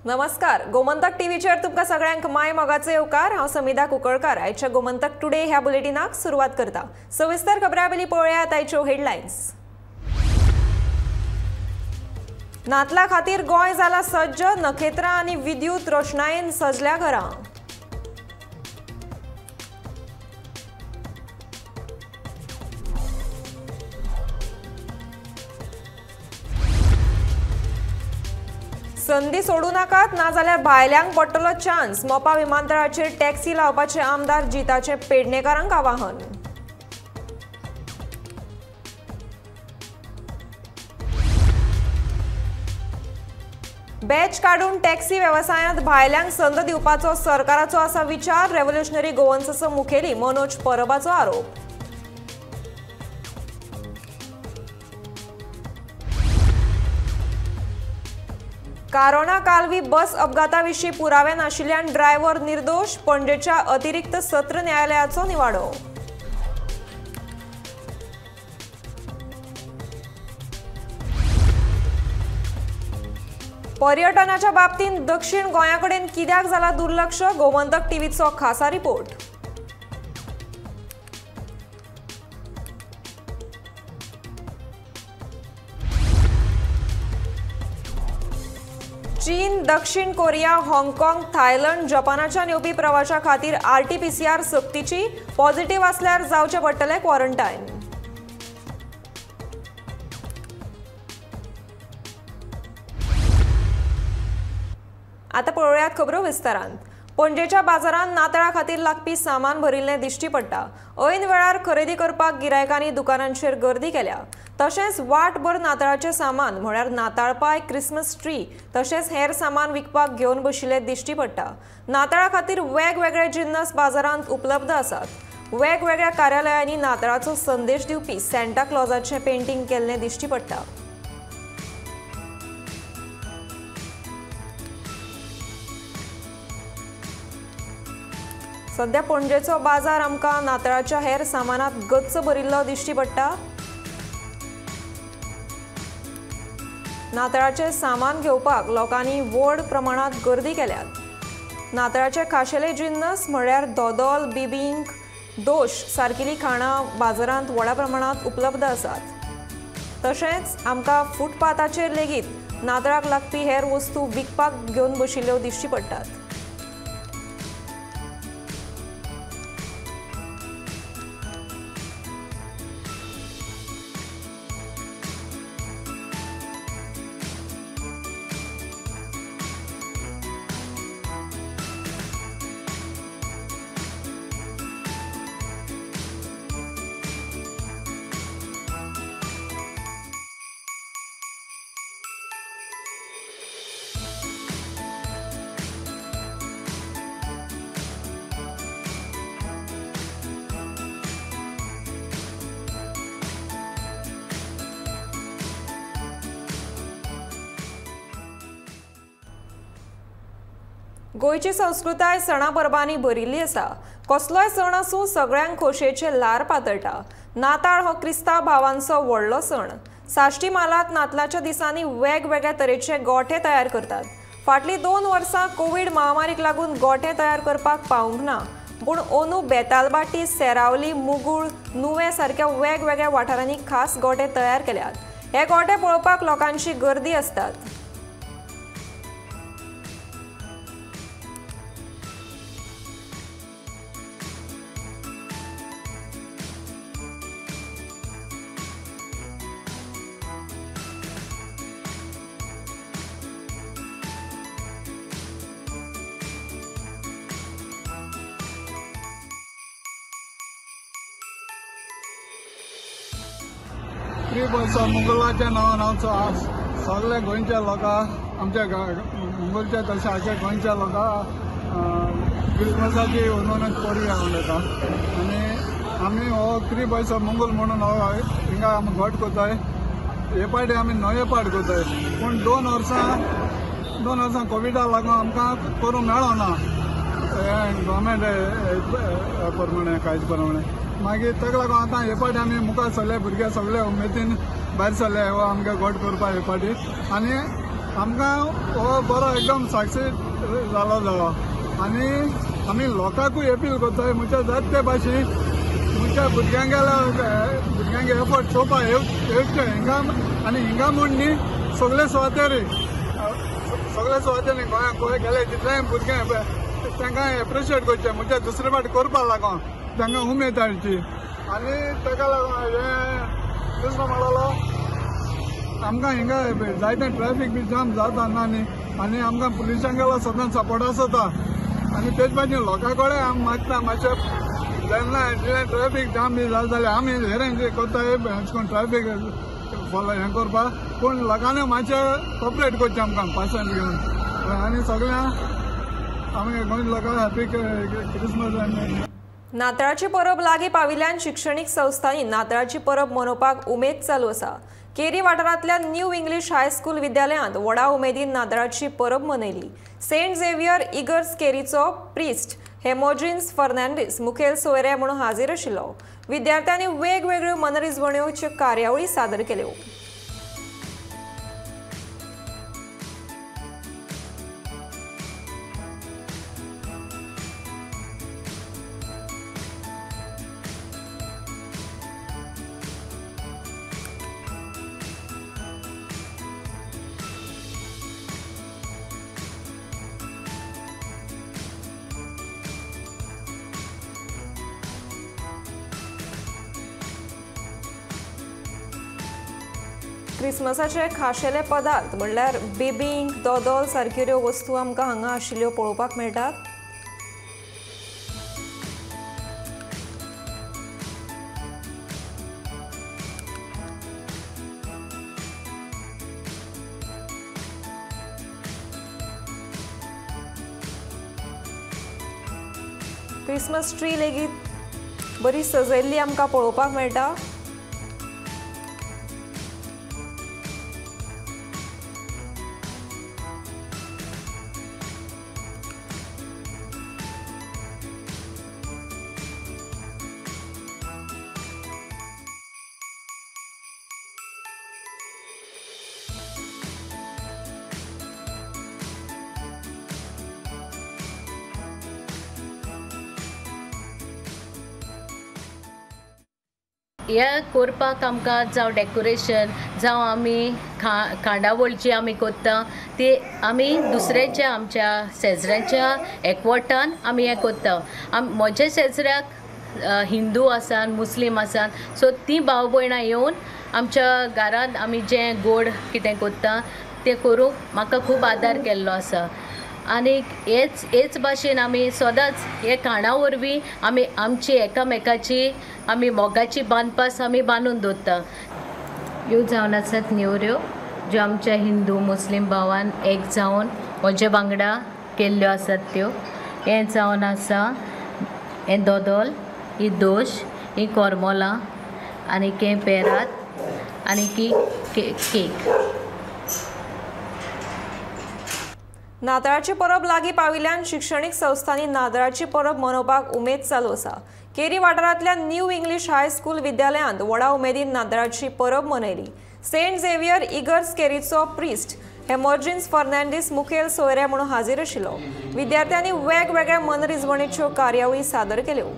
नमस्कार, गोमंतक टीव्हीचेर तुमकां सगळ्यांक माय मोगाचे येवकार। हांव समिधा कुंकळकार। आयच्या गोमंतक टुडे ह्या बुलेटिनाक सुरवात करता। सविस्तर खबरां पयलीं पळोवयात आयच्यो हेडलायन्स। नातला खातीर गोंय जाला सज्ज, नखेत्रां आनी विद्युत रोशनायेन सजल्या घरां। संदी सोडू नाकात, नाजाल्यार भायल्यांक पडटलो चान्स। मोपा विमानतळाचेर टॅक्सी लावपाचे आमदार जिताचे पेडणेकारांक आवाहन। बॅच काडून टॅक्सी वेवसायांत भायल्यांक संद दिवपाचो सरकाराचो आसा विचार। रेव्होल्युशनरी गोवन्सचो मुखेली मनोज परबाचो आरोप। कारोना कालवी बस अपघाताविशीं पुरावे नाशिल्ल्यान ड्रायव्हर निर्दोश। पणजेच्या अतिरिक्त सत्र न्यायालयाचो निवाडो। पर्यटनाच्या बाबतींत दक्षिण गोंयाकडेन कित्याक जाला दुर्लक्ष? गोमंतक टीव्हीचो खासा रिपोर्ट। चीन, दक्षिण कोरिया, हाँगकाँग, थायलंड, जपानाच्या येवपी प्रवाशां खातीर RT-PCR सक्तीची। पॉझिटिव्ह आसल्यार जावचे पडटले क्वॉरंटायन। आता पळोवयात खबरो विस्तारांत। पणजेच्या बाजारांत नाताळा खातीर लागपी सामान भरिल्लें दिश्टी पडटा। ऐन वेळार खरेदी करपाक गिरायकांनी दुकानांचेर गर्दी केल्या। तशेंच वाटभर नाताळाचें सामान म्हळ्यार नाताळ पाय, क्रिसमस ट्री तशेंच हेर सामान विकपाक घेवन बशिल्ले दिश्टी पडटा। नाताळा खातीर वेगवेगळे जिन्नस बाजारांत उपलब्ध आसात। वेगवेगळ्या कार्यालयांनी नाताळाचो संदेश दिवपी सॅन्टा क्लॉजाचें पेंटिंग केल्लें दिश्टी पडटा। सध्या पणजेचो बाजार आमकां नाताळाच्या हेर सामानांत गच्च भरिल्लो दिश्टी पडटा। नाताळाचें सामान घेवपाक लोकांनी व्हड प्रमाणांत गर्दी केल्यात। नाताळाचे खाशेले जिन्नस म्हळ्यार दोदोल, बिबींक, दोश सारकिलीं खाणां बाजारांत व्हडा प्रमाणांत उपलब्ध आसात। तशेंच आमकां फुटपाथाचेर लेगीत नाताळाक लागपी हेर वस्तू विकपाक घेवन बशिल्ल्यो दिश्टी पडटात। गोंयची संस्कृताय सणा परबांनी भरिल्ली आसा। कसलोय सण आसूं, सगळ्यांक खोशयेचे ल्हार पातळटा। नाताळ हो क्रिस्तांव भावांचो व्हडलो सण। साश्टी मालात नातलाच्या दिसांनी वेगवेगळ्या तरेचे गोठे तयार करतात। फाटलीं 2 वर्सां कोविड महामारीक लागून गोठे तयार करपाक पावूंक ना, पूण अंदू बेतालबाटी, सेरावली, मुगूळ, नुवें सारक्या वेगवेगळ्या वाठारांनी खास गोठे तयार केल्यात। हे गोठे पळोवपाक लोकांची गर्दी आसतात। मुगलाच्या नांवान हांव सगळ्या गोंयच्या लोकांक आमच्या मुगलच्या तशें आख्या गोंयच्या लोकांक क्रिसमसाची उर्मणूक करूया उलयता। आनी आमी हो क्रिबॉयचो मुगल म्हणून हो हिंगा आमी घोट कोताय। हे पाटी आमी नवे पाट कोताय, पूण 2 वर्सां कोविडाक लागून आमकां करूंक मेळना गव्हर्मेंट प्रमाणे कांयच प्रमाणे। मागीर ताका लागून आतां हे पाटी आमी मुखार सरले भुरगे सगळे उमेदीन भायर सरले हो आमकां गोट करपाक हे पाटी। आनी आमकां हो बरो एकदम सक्सेस जालो आनी आमी लोकांकूय अपील करताय म्हणजे जाते भाशेन म्हणजे भुरग्यांक एफर्ट चोवपा येवचे हिंगा आनी हिंगा म्हूण न्ही सगळे सुवातेर गोंय गेले तितले भुरगे तांकां एप्रिशिएट करचे म्हणजे दुसरे फावट करपा लागून तांकां उमेद हाडची आनी ताका लागून हे दुसरो म्हणलो आमकां हिंगा जायते ट्रॅफिक बी जाम जाता ना न्ही आनी आमकां पुलिसांक सदांच सपोर्ट आसता आनी तेच भाशेन लोकां कडेन आमी मागता मातशें जेन्ना ट्रॅफिक जाम बी जालें जाल्यार आमी हेरें करता करून ट्रॅफिक फॉलो हें करपाक पूण लोकांनी मातशें कॉपरेट करचें आमकां पार्सेंट घेवन आनी सगळ्यांक आमी गोंय लोकांक हॅपी क्रिसमस. नाताळाची परब लागीं पाविल्ल्यान शिक्षणीक संस्थांनी नाताळाची परब मनोवपाक उमेद चालू आसा. केरी वाठारांतल्या न्यू इंग्लीश हायस्कूल विद्यालयांत व्हडा उमेदीन नाताळाची परब मनयली. सेंट झेवियर इगर्स केरीचो प्रिस्ट हेमोजिन्स फर्नांडीस मुखेल सोयरे म्हणून हाजीर आशिल्लो. विद्यार्थ्यांनी वेगवेगळ्यो मनरिजवण्योच्यो कार्यावळी सादर केल्यो. क्रिसमसाचे खाशेले पदार्थ म्हणल्यार बिबींक दोदोल सारक्यो वस्तू आमकां हांगा आशिल्ल्यो पळोवपाक मेळटात. क्रिसमस ट्री लेगीत बरी सजयल्ली आमकां पळोवपाक मेळटा. हें करपाक आमकां जावं डेकोरेशन जावं आमी खांडावळची आमी कोत्ता ती आमी दुसऱ्याच्या आमच्या शेजऱ्याच्या एकवटान आमी हें कोत्ता. म्हज्या शेजऱ्याक हिंदू आसान मुस्लीम आसान सो तीं भाव भयणां येवन आमच्या घरांत आमी जें गोड कितें कोत्ता तें करूंक म्हाका खूब आदार केल्लो आसा. आनी हेच भाशेन आमी सदांच हे खाणा वरवीं आमी आमची एकामेकाची आमी मोगाची बांदपास आमी बांदून दवरता. ह्यो जावन आसात नेवऱ्यो ज्यो आमच्या हिंदू मुस्लीम भावान एक जावन म्हजे वांगडा केल्ल्यो आसात त्यो. हें जावन आसा हें दोदोल, ही दोश, ही कोरमोलां आनी हें पेरात आनी की केक. नाताळाची परब लागीं पाविल्ल्यान शिक्षणीक संस्थांनी नाताळाची परब मनोवपाक उमेद चालू आसा. केरी वाठारांतल्या न्यू इंग्लीश हायस्कूल विद्यालयांत व्हडा उमेदीन नाताळाची परब मनयली. सेंट झेवियर इगर्स केरीचो प्रिस्ट हेमोजिन्स फर्नांडीस मुखेल सोयरे म्हणून हाजीर आशिल्लो. विद्यार्थ्यांनी वेगवेगळ्या मनरिजवणेच्यो कार्यावळी सादर केल्यो.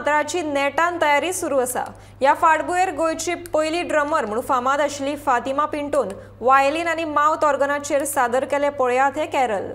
नाताळाची नेटान तयारी सुरू आसा। ह्या फाटभुंयेर गोंयची पयली ड्रमर म्हणून फामाद आशिल्ली फातिमा पिंटोन वायलीन आनी माउथ ऑर्गनाचेर सादर केले। पळयात हे कॅरल।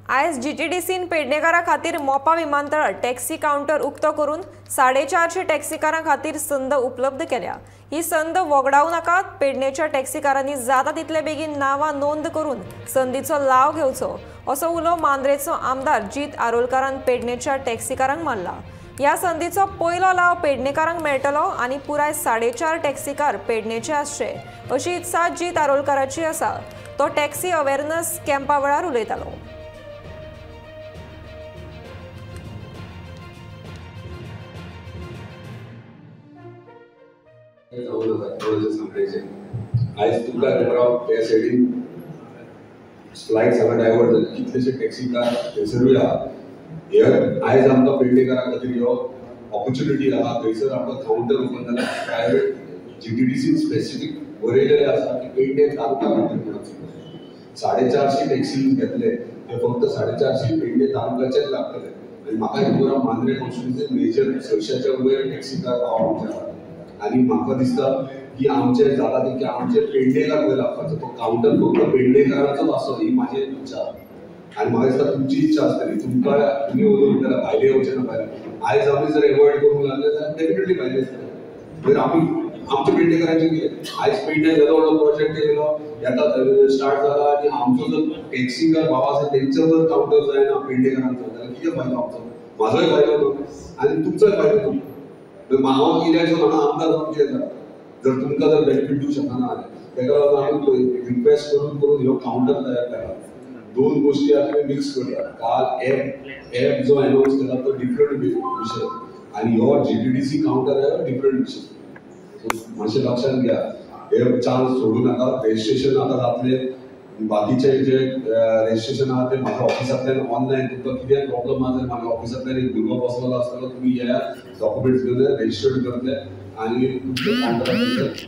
आयज जीटीडीसीन पेडणेकारां खातीर मोपा विमानतळ टॅक्सी काउंटर उक्तो करून 450 टॅक्सीकारां खातीर संद उपलब्ध केल्या। ही संद वगडावू नाकात। पेडणेच्या टॅक्सीकारांनी जाता तितले बेगीन नावां नोंद करून संदीचो लाव घेवचो असो उलो मांद्रेचो आमदार जीत आरोलकारान पेडणेच्या टॅक्सीकारांक मारला। ह्या संदीचो पयलो लाव पेडणेकारांक मेळटलो आनी पुराय 4.5 टॅक्सीकार पेडणेचे आसचे अशी इत्सा जीत आरोलकाराची आसा। तो टॅक्सी अवेरनेस कॅम्पा वेळार उलयतालो। आज तुमकां खबर त्या सायडीन फ्लायट सगळं डायवर्ट जालें, कितलेशे टॅक्सीकार थंयसरूय आहा। आयज आमकां पेडणेकारां खातीर ह्यो ऑपॉर्च्युनिटी आहा। थंयसर आमकां काउंटर ओपन जाला प्रायवेट जीटीडीसीन स्पेसिफीक बरयलेलें आसा की पेडणे तालुका खातीर म्हणून 450 टॅक्सी घेतले ते फक्त 450 पेडणे तालुक्याचेच लागतले आनी म्हाका खबर आहा मांद्रे कॉन्स्टिट्युएन्सीन मेजर 600च्या वयर टॅक्सीकार आमचे आनी म्हाका दिसता की आमचे जाता तितके आमचे पेडणेकार वयर लागपाचो तो काउंटर फक्त पेडणेकारांचोच आसो ही म्हाजी इच्छा आनी म्हाका दिसता तुमची इच्छा आसतली। तुम्ही उलयता भायले येवचे ना भायर। आयज आमी जर एवॉयड करूंक लागले जाल्यार डेफिनेटली भायले येतले। तर आमी आमच्या पेडणेकारांचे कितें आयज पेडणे येदो व्हडलो प्रोजेक्ट येयलो येता स्टार्ट जाला आनी आमचो जर टॅक्सीकार भाव आसा तेंचो जर काउंटर जायना पेडणेकारांचो जाल्यार कितें फायदो आमचो? म्हाजोय फायदो न्हू आनी तुमचोय फायदो न्हू। हांव इलेक्शन हांगा आमदार जावंक येता जर तुमकां जर बेनिफीट दिवंक शकना तेका लागून आमी रिक्वेस्ट करून करून ह्यो काउंटर तयार केला। दोन गोष्टी आमी मिक्स करता। काल एप जो अनाउन्स केला तो डिफरंट विशय आनी हो जीटीडीसी काउंटर आहे डिफरंट विशय। मातशें लक्षात घ्या, हे चान्स सोडू नाका। रजिस्ट्रेशन आता जातले, बाकीचे जे रजिस्ट्रेशन आहा ते म्हाज्या ऑफिसांतल्यान ऑनलायन तुमकां कितें प्रॉब्लम आहा जाल्यार म्हाज्या ऑफिसांतल्यान एक भुरगो बसलेलो आसतलो, तुमी येया डॉक्युमेंट्स घेवन रजिस्टर्ड करतले आनी तुमचे काउंटरार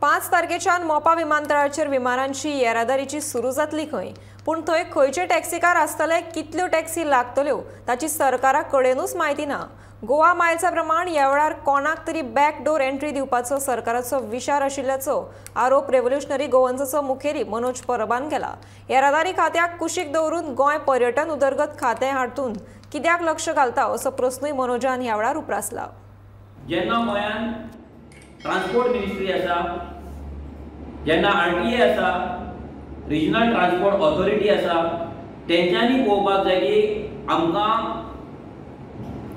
5 तारखेच्यान मोपा विमानतळाचेर विमानांची येरादारीची सुरू जातली खंय। पूण थंय खंयचे टॅक्सीकार आसतले, कितल्यो टॅक्सी लागतल्यो ताची सरकारा कडेनूच म्हायती ना। गोवा मायल्सा प्रमाण ह्या वेळार कोणाक तरी बॅकडोर एंट्री दिवपाचो सरकाराचो विचार आशिल्ल्याचो आरोप रेव्होल्युशनरी गोवन्साचो मुखेली मनोज परबान केला। येरादारी खात्याक कुशीक दवरून गोंय पर्यटन उदरगत खातें हातून कित्याक लक्ष घालता असो प्रस्नूय मनोजान ह्या वेळार उपरासला। जेन्ना गोंयान ट्रान्सपोर्ट मिनिस्ट्री आसा, जेन्ना RTA आसा, रिजनल ट्रान्सपोर्ट ऑथॉरिटी आसा, तेंच्यांनी पळोवपाक जाय की आमकां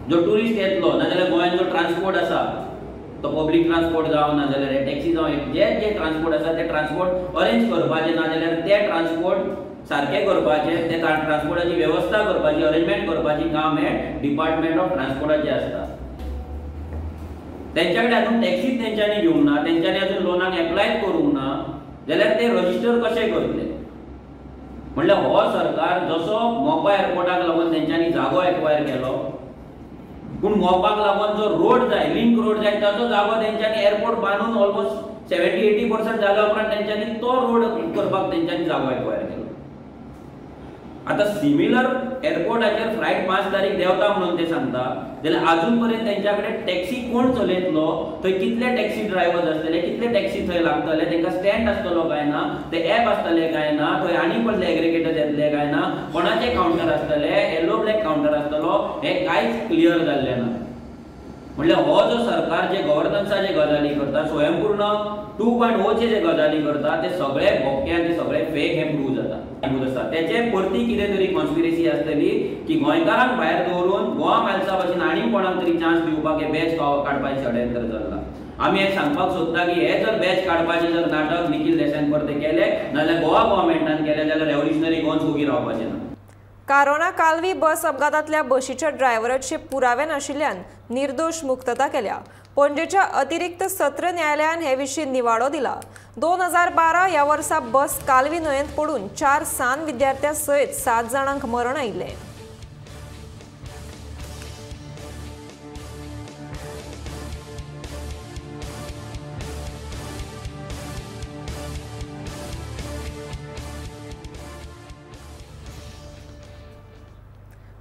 जो टुरिस्ट येतलो नाजाल्यार गोंयान जो ट्रान्सपोर्ट आसा तो पब्लीक ट्रान्सपोर्ट जावं नाजाल्यार टॅक्सी जावं जे ट्रान्सपोर्ट आसा ते ट्रान्सपोर्ट अरेंज करपाचे नाजाल्यार ते ट्रान्सपोर्ट सारके करपाचे, ते ट्रान्सपोर्टाची वेवस्था करपाची, अरेंजमेंट करपाची काम हे डिपार्टमेंट ऑफ ट्रान्सपोर्टाचे आसता। तेंच्या कडेन अजून टॅक्सीच तेंच्यांनी घेवंक ना, तेंच्यांनी अजून लोनाक एप्लायच करूंक ना, जाल्यार ते रजिस्टर कशे करतले? म्हणल्यार हो सरकार जसो मोपा एअरपोर्टाक लागून तेंच्यांनी जागो एक्वायर केलो, पूण मोपाक लागून जो रोड जाय, लिंक रोड जाय, ताचो जागो तेंच्यांनी एअरपोर्ट बांदून ऑलमोस्ट 70-80% जाल्या उपरांत तेंच्यांनी तो रोड करपाक तेंच्यांनी जागो एक्वायर केलो। आता सिमिलर एअरपोर्टाचेर फ्लायट 5 तारीख देंवता म्हणून ते सांगता, जाल्यार अजून पर्यंत तेंच्या कडेन टॅक्सी कोण चलयतलो, थंय कितले टॅक्सी ड्रायव्हर्स आसतले, कितले टॅक्सी थंय लागतले, तेंकां स्टँड आसतलो काय ना, ते ॲप आसतले काय ना, थंय आनी कसले एग्रिगेटर्स येतले काय ना, कोणाचे काउंटर आसतले, येलो ब्लॅक काउंटर आसतलो, हे कांयच क्लियर जाल्लें ना। म्हणल्यार हो जो सरकार जे गव्हर्नन्साचे गजाली करता, स्वयंपूर्ण 2.0 चे जे गजाली करता, ते सगळे भोक्यान, ते सगळे फेक हे प्रूव जाता। त्याचे परती कितें तरी कॉन्स्पिरसी आसतली की गोंयकारांक भायर दवरून गोवा मायल्सा भाशेन आनी कोणाक तरी चान्स दिवपाक हे बॅच काडपाचें षडयंत्र चल्लां। आमी हे सांगपाक सोदता की हे जर बॅच काडपाचें जर नाटक निखिल देसाईन परते केले नाजाल्यार गोवा गव्हर्नमेंटान केले जाल्यार रेव्होल्युशनरी गोवन्स उगी रावपाचें ना। कारोना कालवी बस अपघातांतल्या बशीच्या ड्रायव्हराचे पुरावे नाशिल्ल्यान निर्दोष मुक्तता केल्या। पणजेच्या अतिरिक्त सत्र न्यायालयान हे विशीं निवाडो दिला। 2012 ह्या वर्सा बस कालवी न्हंयेंत पडून 4 सान विद्यार्थ्यां सयत 7 जाणांक मरण आयिल्लें।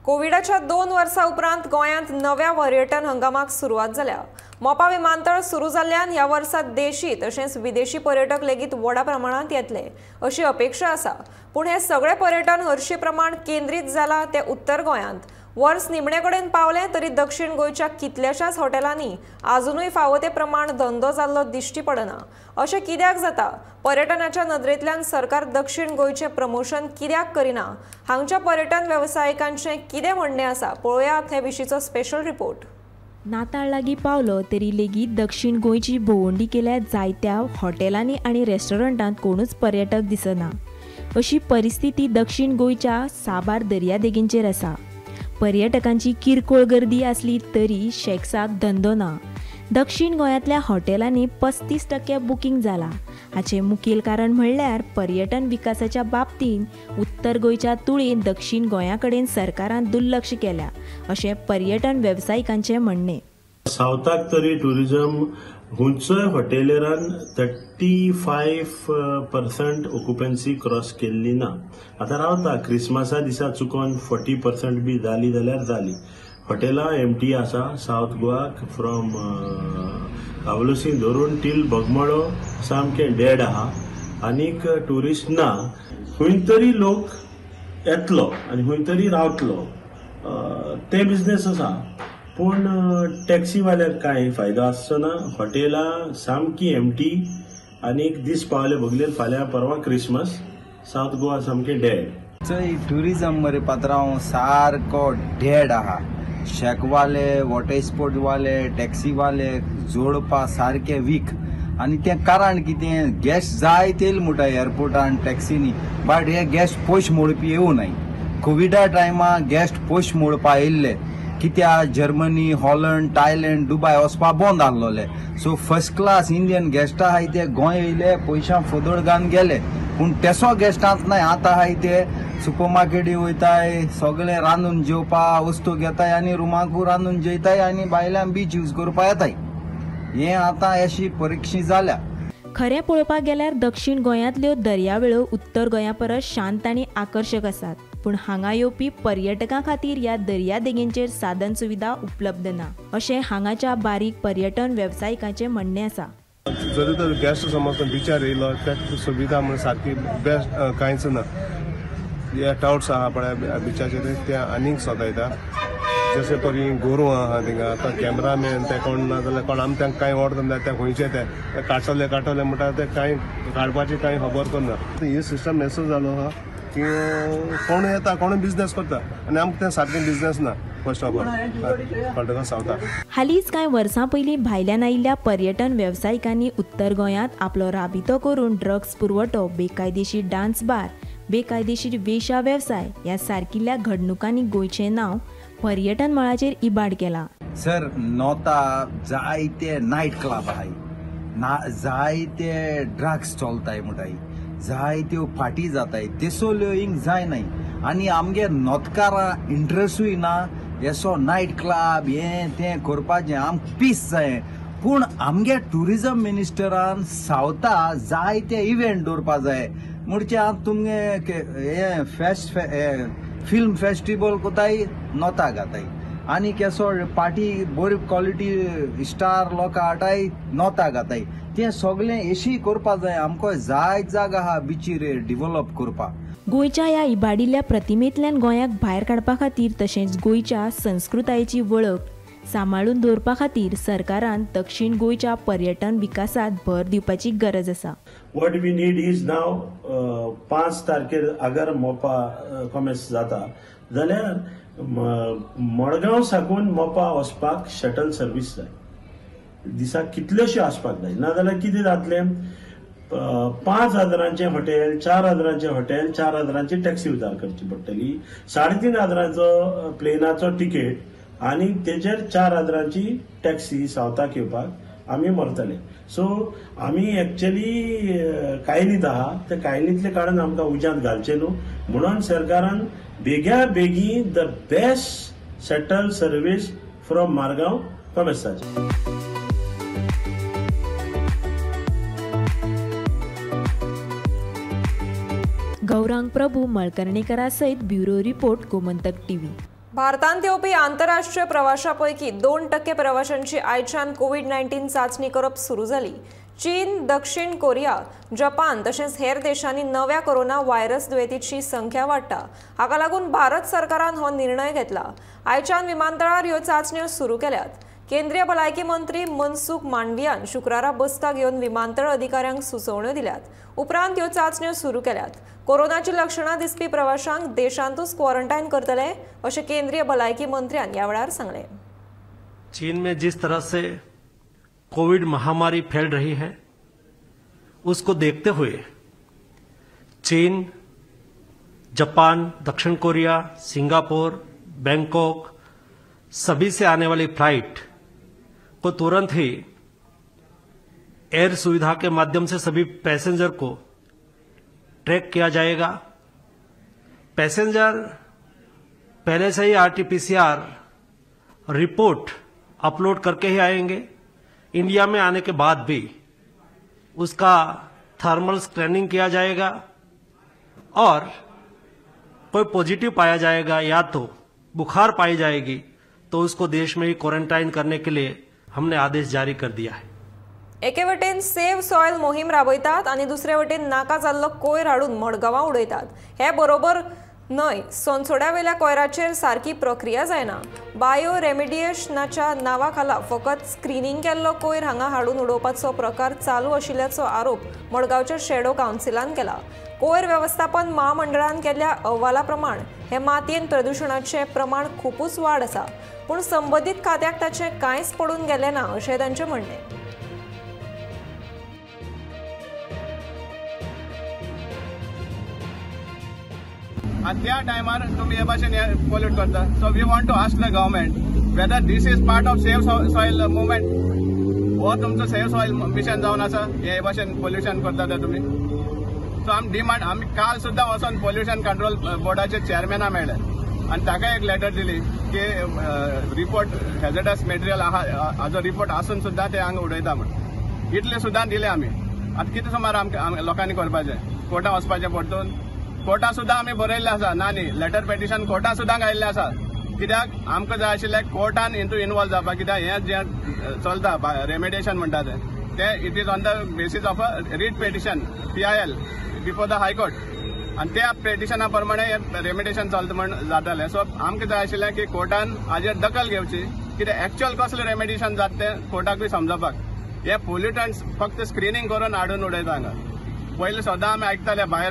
कोविडाच्या 2 वर्सां उपरांत गोंयांत नव्या पर्यटन हंगामाक सुरवात जाल्या। मोपा विमानतळ सुरू जाल्ल्यान ह्या वर्सा देशी तशेंच विदेशी पर्यटक लेगीत व्हडा प्रमाणांत येतले अशी अपेक्षा आसा। पूण हे सगळे पर्यटन हरशी प्रमाण केंद्रीत जाला ते उत्तर गोंयांत। वर्स निमणे कडेन पावले तरी दक्षिण गोंयच्या कितल्याशाच हॉटेलांनी आजुनूय फावो ते प्रमाण धंदो जाल्लो दिश्टी पडना। अशें कित्याक जाता? पर्यटनाच्या नदरेंतल्यान सरकार दक्षिण गोंयचें प्रमोशन कित्याक करिना? हांगच्या पर्यटन वेवसायिकांचें कितें म्हणणें आसा? पळोवयात हे विशींचो स्पेशल रिपोर्ट। नाताळ लागीं पावलो तरी लेगीत दक्षिण गोंयची भोंवडी केल्या जायत्या हॉटेलांनी आनी रेस्टॉरंटांत कोणूच पर्यटक दिसना। अशी परिस्थिती दक्षिण गोंयच्या साबार दर्यादेगेंचेर आसा। पर्यटकांची किरकोळ गर्दी आसली तरी शेक्साक धंदो ना। दक्षिण गोंयांतल्या हॉटेलांनी 35% बुकींग जाला। हाचें मुखेल कारण म्हणल्यार पर्यटन विकासाच्या बाबतींत उत्तर गोंयच्या तुळेन दक्षिण गोंया कडेन सरकारान दुर्लक्ष केल्या अशें पर्यटन वेवसायिकांचें म्हणणें। सावथाक तरी टुरिजम खंयचोय हॉटेलरान 35% ऑक्युपन्सी क्रॉस केल्ली ना। आतां रावता क्रिसमसा दिसा चुकोन 40% बी जाली जाल्यार जाली। हॉटेलां एम्प्टी आसा सावथ गोवाक फ्रॉम कावलोसीं धरून टील बोगमाळो सामकें डेड आहा आनीक टुरिस्ट ना। खंय तरी लोक येतलो आनी खंय तरी रावतलो ते बिझनेस आसा पूण टॅक्सीवाल्याक कांय फायदो आसचो ना। हॉटेलां सामकी एम्प्टी आनीक दीस पावले भोगलेर फाल्यां परवां क्रिसमस सावथ गोवा सामकें डेड। चंय ट्युरिजम मरे पात्रांव सारको डेड आहा। शेकवाले वॉटर स्पोर्टवाले टॅक्सीवाले जोडपा सारके वीक आनी तें कारण कितें गॅस्ट जाय तेल म्हणटा एअरपोर्टान टॅक्सीनी बट हे गॅस्ट पयशे मोडपी येवं नाय। कोविडा टायमार गॅस्ट पयशे मोडपा येयल्ले कित्याक जर्मनी हॉलंड थायलंड दुबय वचपा बंद आसलोले। So first class Indian guest आहाय ते गोंय येयले पयशां फोदोड घालून गेले पूण तेसो गॅस्ट नाय। आतां आहाय ते सुपर मार्केटी वयताय सगळे रांदून जेवपा वस्तू घेताय आनी रुमाकू रांदून जेयताय आनी बायलां बीच यूज करपा येताय। हे आतां अशी परिस्थिती जाल्या। खरें पळोवपाक गेल्यार दक्षिण गोंयांतल्यो दर्यावेळो उत्तर गोंया परस शांत आनी आकर्शक आसात, पूण हांगा येवपी पर्यटकां खातीर ह्या दर्या देगेंचेर साधन सुविधा उपलब्ध ना, अशें हांगाच्या बारीक पर्यटन वेवसायिकांचें म्हणणें आसा. जरी तर गेस्ट समज बिचार येयलो त्या सुविधा म्हणून सारकी बेस्ट कांयच ना. हे टाउट्स आहा पळय बिचाचेर ते आनीक सोदायता. जशे परी गोरवां आहा थिंगा आतां कॅमेरामॅन ते कोण ना जाल्यार कोण आमी तांकां कांय ऑर्डर दिता ते खंयचे ते काडटले म्हणटा ते कांय काडपाची कांय खबर करना. ही सिस्टम असो जालो आहा की कोण येता कोण बिझनेस करता आनी आमकां तें सारकें बिझनेस ना. फर्स्ट ऑफ ऑल कळटना सावता. हालींच कांय वर्सां पयलीं भायल्यान आयिल्ल्या पर्यटन वेवसायिकांनी उत्तर गोंयांत आपलो राबितो करून ड्रग्स पुरवठो, बेकायदेशीर डान्स बार, बेकायदेशीर वेश्या वेवसाय ह्या सारकिल्ल्या घडणुकांनी गोंयचें नांव पर्यटन मळाचेर इबाड केला. सर नोता जायते नायट क्लब आहाय, जायते ड्रग्स चलताय म्हणटाय, जायत्यो पार्टी जाताय, तेसोल्यो हिंग जायनाय आनी आमगे नोतकारां इंट्रस्टूय ना. येसो नायट क्लब हें तें करपाचें आमकां पीस जाय. पूण आमगे टुरिजम मिनिस्टरान सावता जायते इव्हेंट दवरपा जाय. म्हणचे तुमगे हे फिल्म फेस्टिवल कोताय नोता घाताय आनी केसो पार्टी बरी क्वॉलिटी स्टार लोकां हाडटाय नोता घाताय. तें सगळें एशी करपा जाय. आमकां जाय जागा आहा बिचीर डिव्हलप करपा. गोंयच्या ह्या इबाडिल्ल्या प्रतिमेंतल्यान गोंयाक भायर काडपा खातीर तशेंच गोंयच्या संस्कृतायेची वळख सांबाळून दवरपा खातीर सरकारान दक्षिण गोंयच्या पर्यटन विकासात भर दिवपाची गरज आसा. What we need is now 5 तारखेर अगर मोपा कॉमेस जाता जाल्यार मडगांव साकून मोपा वचपाक शटल सर्वीस जाय. दिसाक कितल्योश्यो आसपाक जाय, नाजाल्यार कितें जातलें 5,000चे हॉटेल, 4,000चे हॉटेल, 4,000ची टॅक्सी उधार करची पडटली, 3,500 प्लेनाचो तिकेट आनी तेजेर 4,000ची टॅक्सी सावथाक येवपाक आमी मरतले. सो आमी एक्चुअली कायलीत आहा, ते कायलींतले काडून आमकां उज्यांत घालचे न्हू म्हणून सरकारान बेग्या बेगी the best shuttle service from Margao कॉमेसाची. गौरांग प्रभू मळकर्णेकरा सयत ब्युरो रिपोर्ट गोमंतक टीव्ही. भारतांत येवपी आंतरराष्ट्रीय प्रवाशांपैकी 2% प्रवाशांची आयच्यान कोविड-19 चाचणी करप सुरू जाली. चीन, दक्षिण कोरिया, जपान तशेंच हेर देशांनी नव्या कोरोना व्हायरस दुयेंतींची संख्या वाडटा. हाका लागून भारत सरकारान हो निर्णय घेतला. आयच्यान विमानतळार ह्यो चाचण्यो सुरू केल्यात. केंद्रीय भलायकी मंत्री मनसुख मांडवियान शुक्रारा बसका घेवन विमानतळ अधिकाऱ्यांक सुचोवण्यो दिल्यात. उपरांत ह्यो चाचण्यो सुरू केल्यात. कोरोनाची लक्षणां दिसपी प्रवाशांक देशांतूच क्वारंटाइन करतले अशें केंद्रीय भलायकी मंत्र्यान ह्या वेळार सांगलें. चीन में जिस तरह से कोविड महामारी फैल रही है उसको देखते हुए चीन, जापान, दक्षिण कोरिया, सिंगापुर, बैंकॉक सभी से आने वाली फ्लाइट को तुरंत ही एयर सुविधा के माध्यम से सभी पैसेंजर को ट्रैक किया जाएगा. पैसेंजर पहले से ही आरटीपीसीआर रिपोर्ट अपलोड करके ही आएंगे. इंडिया में आने के बाद भी उसका थर्मल स्कैनिंग किया जाएगा और कोई पॉजिटिव पाया जाएगा या तो बुखार पाई जाएगी तो उसको देश में ही क्वारंटाइन करने के लिए हमने आदेश जारी कर दिया है. एके वटेन सेव्ह सॉयल मोहीम राबयतात आणि दुसरे वटेन नाका जाल्लो कोयर हाडून मडगांवां उडयतात. हे बरोबर न्हय. सोनसोड्या वयल्या कोयराचेर सारकी प्रक्रिया जायना. बायो रेमिडिएशनाच्या नांवा खाला फकत स्क्रीनिंग केल्लो कोयर हांगा हाडून उडोवपाचो प्रकार चालू आशिल्ल्याचो आरोप मडगांवच्या शेडो कावन्सिलान केला. कोयर वेवस्थापन महामंडळान केल्ल्या अहवाला प्रमाण हे मातयेन प्रदूषणाचे प्रमाण खूपच वाड आसा, पूण संबंदीत खात्याक ताचें कांयच पडून गेलें ना अशें तांचें म्हणणें. at त्या टायमार तुम्ही हे भाशेन पोल्यूट करता. So we want to ask the government whether this is part of save soil movement हो तुमचो सेव्ह सॉयल मिशन जावन आसा. हे भाशेन पोल्युशन करता ते तुम्ही. सो आमी काल सुद्दां वचून पोल्युशन कंट्रोल बोर्डाचे चेअरमॅना मेळ्ळे आनी ताका एक लेटर दिली की रिपोर्ट हेझडस मटेरियल आहा हाजो रिपोर्ट आसून सुद्दां ते हांगा उडयता म्हण. इतले सुद्दां दिले आमी आतां कितें सुमार आमकां लोकांनी करपाचें कोर्टां वचपाचें परतून कोर्टां सुद्दां आमी बरयल्लें आसा ना न्ही लेटर पेटिशन कोर्टां सुद्दां घायिल्लें आसा कित्याक आमकां जाय आशिल्लें कोर्टान हितू इनवॉल्व जावपाक कित्याक हें जें चलता रेमेडिएशन म्हणटा तें it is on the basis of a writ petition PIL before the high court आनी त्या पेटिशना प्रमाणे हें रेमेडिएशन चलता म्हण जातालें सो आमकां जाय आशिल्लें की कोर्टान हाजेर दखल घेवची कित्याक एक्चुअल कसलें रेमेडिएशन जाता तें कोर्टाकूय समजपाक हे पोल्युटंट्स फक्त स्क्रिनींग करून हाडून उडयता हांगा पयलीं सदां आमी आयकताले बायो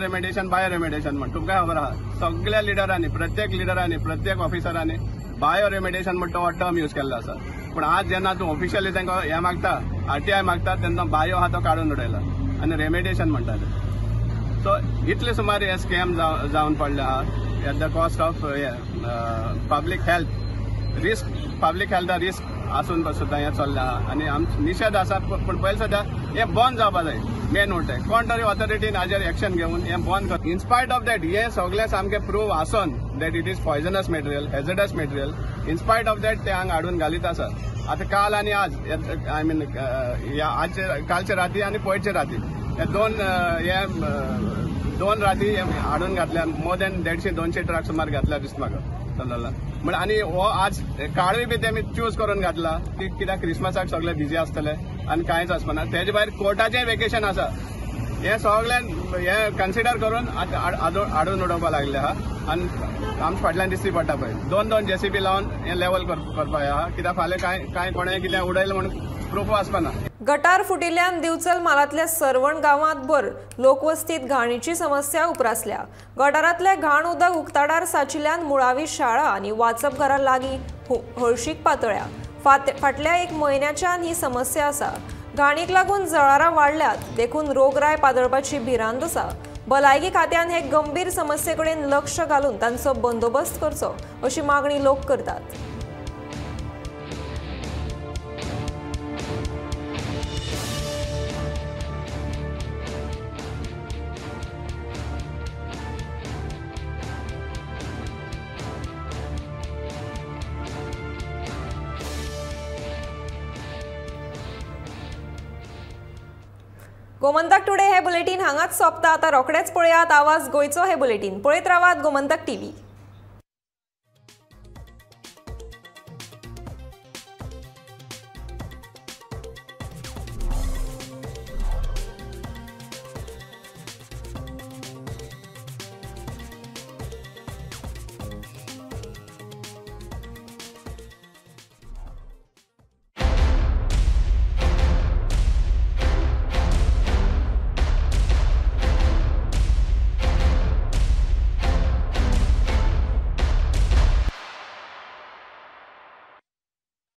रेमेडिएशन म्हण तुमकां खबर आहा सगळ्या लिडरांनी प्रत्येक ऑफिसरांनी बायो रेमेडिएशन म्हणटा हो टर्म यूज केल्लो आसा पूण आज जेन्ना तूं ऑफिशियली तांकां हें मागता RTI मागता तेन्ना बायो आहा तो काडून उडयला आनी रेमेडिएशन म्हणटाले सो इतले सुमार हे स्कॅम जावन पडले आहा at the cost of public health risk आसून सुद्दां हें चल्लें आहा आनी निशेध आसा पूण पयलीं सद्या हें बंद जावपा जाय मेन म्हणटा कोण तरी ऑथॉरिटीन हाजेर एक्शन घेवन हें बंद कर इन्स्पायट ऑफ दॅट हें सगळें सामकें प्रूव आसून that it is poisonous material hazardous material in spite of that ते हांगा हाडून घालीत आसा आतां काल आनी आज आय मीन कालचे राती आनी पयरचे राती हे दोन राती हाडून घातल्या मोर दॅन 150-200 ट्रक सुमार घातल्या दिसता म्हाका चल्ला म्हण आनी हो आज काळूय बी तेमी चूज करून घातला की कित्याक क्रिसमसाक सगळे बिजी आसतले आनी कांयच आसपाना तेजे भायर कोर्टाचें वेकेशन आसा हे सगळ्यान हे कन्सिडर करून हाडून उडोवपा लागले आहा आनी आमच्या फाटल्यान दिसती पडटा पळय दोन JCB लावन हे लेवल करपा आहा कित्याक फाल्यां कांय कोणें कितें उडयलें म्हणून प्रूफ आसपाना गटार फुटिल्ल्यान दिवचल मालातल्या सरवण गांवांत भर लोकवस्तीत घाणीची समस्या उप्रासल्या गटारांतले घाण उदक उक्ताडार साचिल्ल्यान मुळावी शाळा आनी वाचप घरा लागीं हळशीक पातळ्या फाटल्या 1 म्हयन्याच्यान ही समस्या आसा घाणीक लागून जळारां वाडल्यात देखून रोगराय पातळपाची भिरांत आसा भलायकी खात्यान हे गंभीर समस्ये कडेन लक्ष घालून तांचो बंदोबस्त करचो अशी मागणी लोक करतात गोमंतक टुडे हे बुलेटिन हांगाच सोंपता आता रोखडेच पळयात आवाज गोयचो हे बुलेटिन पळयत रावात गोमंतक TV